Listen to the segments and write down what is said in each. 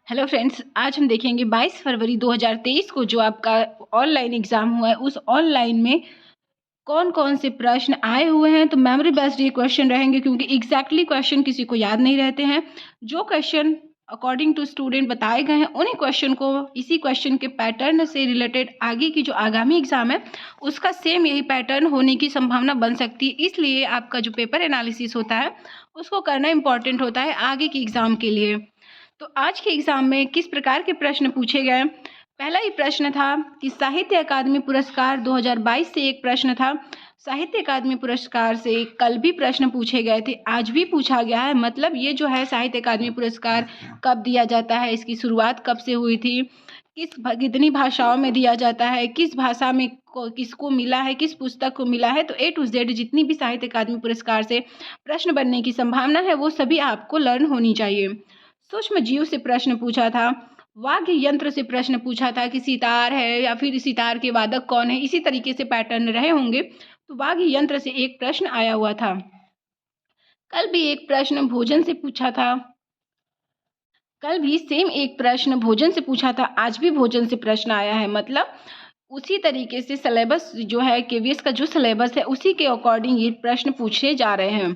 Hello friends, आज हम देखेंगे 22 फरवरी 2023 को जो आपका ऑनलाइन एग्ज़ाम हुआ है, उस ऑनलाइन में कौन-कौन से प्रश्न आए हुए हैं। तो मेमोरी बेस्ड ये क्वेश्चन रहेंगे क्योंकि एग्जैक्टली क्वेश्चन किसी को याद नहीं रहते हैं। जो क्वेश्चन अकॉर्डिंग टू स्टूडेंट बताए गए हैं, उन्हीं क्वेश्चन को इसी क्वेश्चन के पैटर्न से रिलेटेड आगे की जो आगामी एग्ज़ाम है, उसका सेम यही पैटर्न होने की संभावना बन सकती है। इसलिए आपका जो पेपर एनालिसिस होता है, उसको करना इम्पॉर्टेंट होता है आगे की एग्ज़ाम के लिए। तो आज के एग्जाम में किस प्रकार के प्रश्न पूछे गए। पहला ही प्रश्न था कि साहित्य अकादमी पुरस्कार 2022 से एक प्रश्न था। साहित्य अकादमी पुरस्कार से कल भी प्रश्न पूछे गए थे, आज भी पूछा गया है। मतलब ये जो है साहित्य अकादमी पुरस्कार कब दिया जाता है, इसकी शुरुआत कब से हुई थी, कितनी भाषाओं में दिया जाता है, किस भाषा में किसको मिला है, किस पुस्तक को मिला है। तो ए टू जेड जितनी भी साहित्य अकादमी पुरस्कार से प्रश्न बनने की संभावना है, वो सभी आपको लर्न होनी चाहिए। सूक्ष्म जीव से प्रश्न पूछा था। वाद्य यंत्र से प्रश्न पूछा था कि सितार है या फिर सितार के वादक कौन है। इसी तरीके से पैटर्न रहे होंगे। तो वाद्य यंत्र से एक प्रश्न आया हुआ था। कल भी एक प्रश्न भोजन से पूछा था। कल भी सेम एक प्रश्न भोजन से पूछा था, आज भी भोजन से प्रश्न आया है। मतलब उसी तरीके से सिलेबस जो है केवीएस का जो सिलेबस है, उसी के अकॉर्डिंग ये प्रश्न पूछे जा रहे हैं।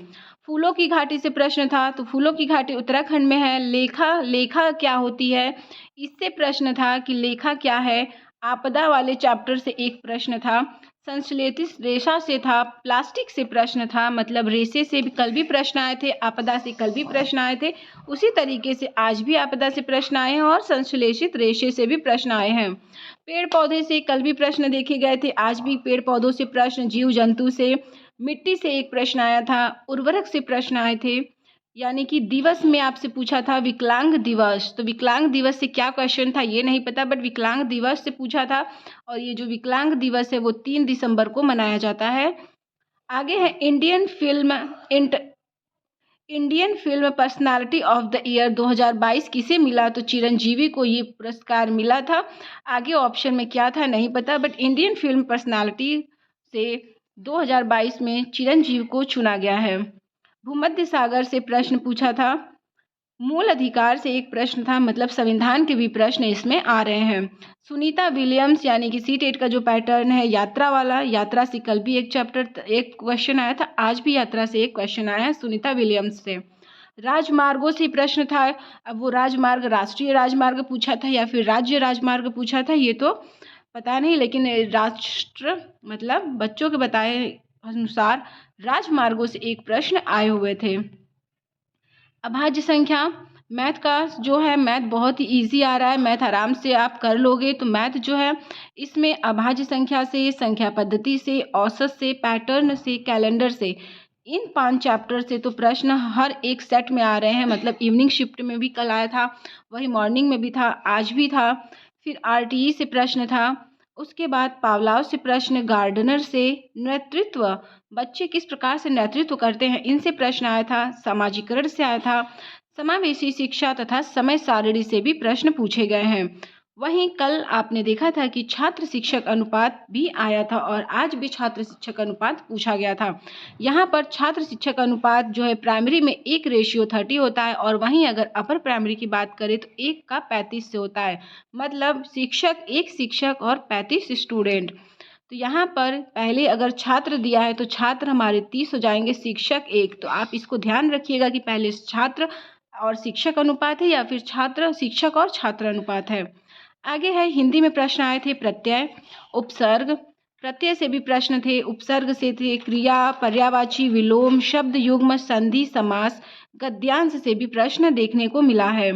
फूलों की घाटी से प्रश्न था। तो फूलों की घाटी उत्तराखंड में है। लेखा लेखा क्या होती है, इससे प्रश्न था कि लेखा क्या है। आपदा वाले चैप्टर से एक प्रश्न था। संश्लेषित रेशा से था। प्लास्टिक से प्रश्न था। मतलब रेशे से भी कल भी प्रश्न आए थे, आपदा से कल भी प्रश्न आए थे। उसी तरीके से आज भी आपदा से प्रश्न आए हैं और संश्लेषित रेशे से भी प्रश्न आए हैं। पेड़ पौधे से कल भी प्रश्न देखे गए थे, आज भी पेड़ पौधों से प्रश्न, जीव जंतु से, मिट्टी से एक प्रश्न आया था, उर्वरक से प्रश्न आए थे। यानी कि दिवस में आपसे पूछा था विकलांग दिवस। तो विकलांग दिवस से क्या क्वेश्चन था ये नहीं पता, बट विकलांग दिवस से पूछा था। और ये जो विकलांग दिवस है वो 3 दिसंबर को मनाया जाता है। आगे है Indian film personality of the year 2022 किसे मिला। तो चिरंजीवी को ये पुरस्कार मिला था। आगे ऑप्शन में क्या था नहीं पता, बट इंडियन फिल्म पर्सनालिटी से 2022 में चिरंजीवी को चुना गया है। भूमध्य सागर से प्रश्न पूछा था। मूल अधिकार से एक प्रश्न था। मतलब संविधान के भी प्रश्न इसमें आ रहे हैं। सुनीता विलियम्स यानी कि सीटेट का जो पैटर्न है यात्रा वाला, यात्रा से कल भी एक क्वेश्चन आया था, आज भी यात्रा से एक क्वेश्चन आया है सुनीता विलियम्स से। राजमार्गों से प्रश्न था। अब वो राजमार्ग राष्ट्रीय राजमार्ग पूछा था या फिर राज्य राजमार्ग पूछा था ये तो पता नहीं, लेकिन राष्ट्र मतलब बच्चों के बताए अनुसार राजमार्गों से एक प्रश्न आए हुए थे। अभाज्य संख्या, मैथ का जो है मैथ बहुत ही इजी आ रहा है, मैथ आराम से आप कर लोगे। तो मैथ जो है इसमें अभाज्य संख्या से, संख्या पद्धति से, औसत से, पैटर्न से, कैलेंडर से, इन 5 चैप्टर से तो प्रश्न हर एक सेट में आ रहे हैं। मतलब इवनिंग शिफ्ट में भी कल आया था, वही मॉर्निंग में भी था, आज भी था। फिर आरटीई से प्रश्न था। उसके बाद पावलाव से प्रश्न, गार्डनर से नेतृत्व, बच्चे किस प्रकार से नेतृत्व करते हैं, इनसे प्रश्न आया था। सामाजिकरण से आया था। समावेशी शिक्षा तथा समय सारणी से भी प्रश्न पूछे गए हैं। वहीं कल आपने देखा था कि छात्र शिक्षक अनुपात भी आया था और आज भी छात्र शिक्षक अनुपात पूछा गया था। यहाँ पर छात्र शिक्षक अनुपात जो है प्राइमरी में 1:30 होता है और वहीं अगर अपर प्राइमरी की बात करें तो 1 का 35 से होता है। मतलब एक शिक्षक और 35 स्टूडेंट। तो यहाँ पर पहले अगर छात्र दिया है तो छात्र हमारे 30 हो जाएंगे, शिक्षक 1। तो आप इसको ध्यान रखिएगा कि पहले छात्र और शिक्षक अनुपात है या फिर छात्र शिक्षक और छात्र अनुपात है। आगे है हिंदी में प्रश्न आए थे प्रत्यय, उपसर्ग। प्रत्यय से भी प्रश्न थे, उपसर्ग से थे क्रिया, पर्यायवाची, विलोम, शब्द युग्म, संधि, समास, गद्यांश से भी प्रश्न देखने को मिला है।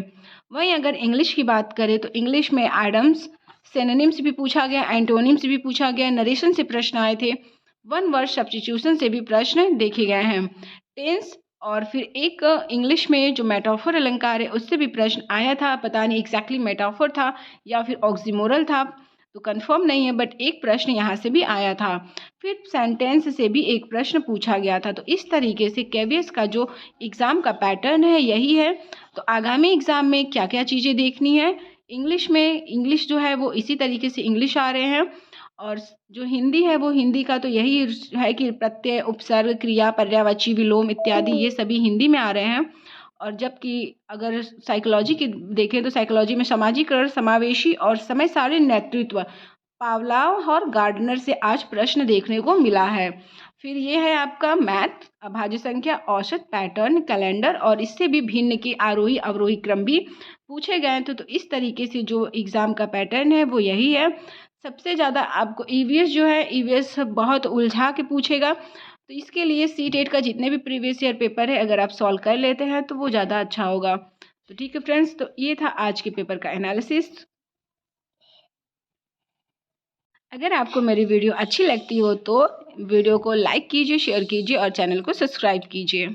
वहीं अगर इंग्लिश की बात करें तो इंग्लिश में आइडम्स, सिनोनिम से भी पूछा गया, एंटोनिम से भी पूछा गया, नरेशन से प्रश्न आए थे, वन वर्ड सब्स्टिट्यूशन से भी प्रश्न देखे गए हैं। टेंस और फिर एक इंग्लिश में जो मेटाफोर अलंकार है उससे भी प्रश्न आया था। पता नहीं एग्जैक्टली मेटाफोर था या फिर ऑक्सीमोरल था, तो कंफर्म नहीं है, बट एक प्रश्न यहाँ से भी आया था। फिर सेंटेंस से भी एक प्रश्न पूछा गया था। तो इस तरीके से केवीएस का जो एग्ज़ाम का पैटर्न है यही है। तो आगामी एग्ज़ाम में क्या क्या चीज़ें देखनी है, इंग्लिश जो है वो इसी तरीके से इंग्लिश आ रहे हैं और जो हिंदी है वो हिंदी का तो यही है कि प्रत्यय, उपसर्ग, क्रिया, पर्यायवाची, विलोम इत्यादि ये सभी हिंदी में आ रहे हैं। और जबकि अगर साइकोलॉजी की देखें तो साइकोलॉजी में सामाजिकरण, समावेशी और समय सारणी नेतृत्व पावलाव और गार्डनर से आज प्रश्न देखने को मिला है। फिर ये है आपका मैथ, अभाज्य संख्या, औसत, पैटर्न, कैलेंडर और इससे भी भिन्न के आरोही अवरोही क्रम भी पूछे गए थे। तो इस तरीके से जो एग्ज़ाम का पैटर्न है वो यही है। सबसे ज़्यादा आपको ईवीएस जो है, ईवीएस बहुत उलझा के पूछेगा। तो इसके लिए सी-टेट का जितने भी प्रीवियस ईयर पेपर है अगर आप सॉल्व कर लेते हैं तो वो ज़्यादा अच्छा होगा। तो ठीक है फ्रेंड्स, तो ये था आज के पेपर का एनालिसिस। अगर आपको मेरी वीडियो अच्छी लगती हो तो वीडियो को लाइक कीजिए, शेयर कीजिए और चैनल को सब्सक्राइब कीजिए।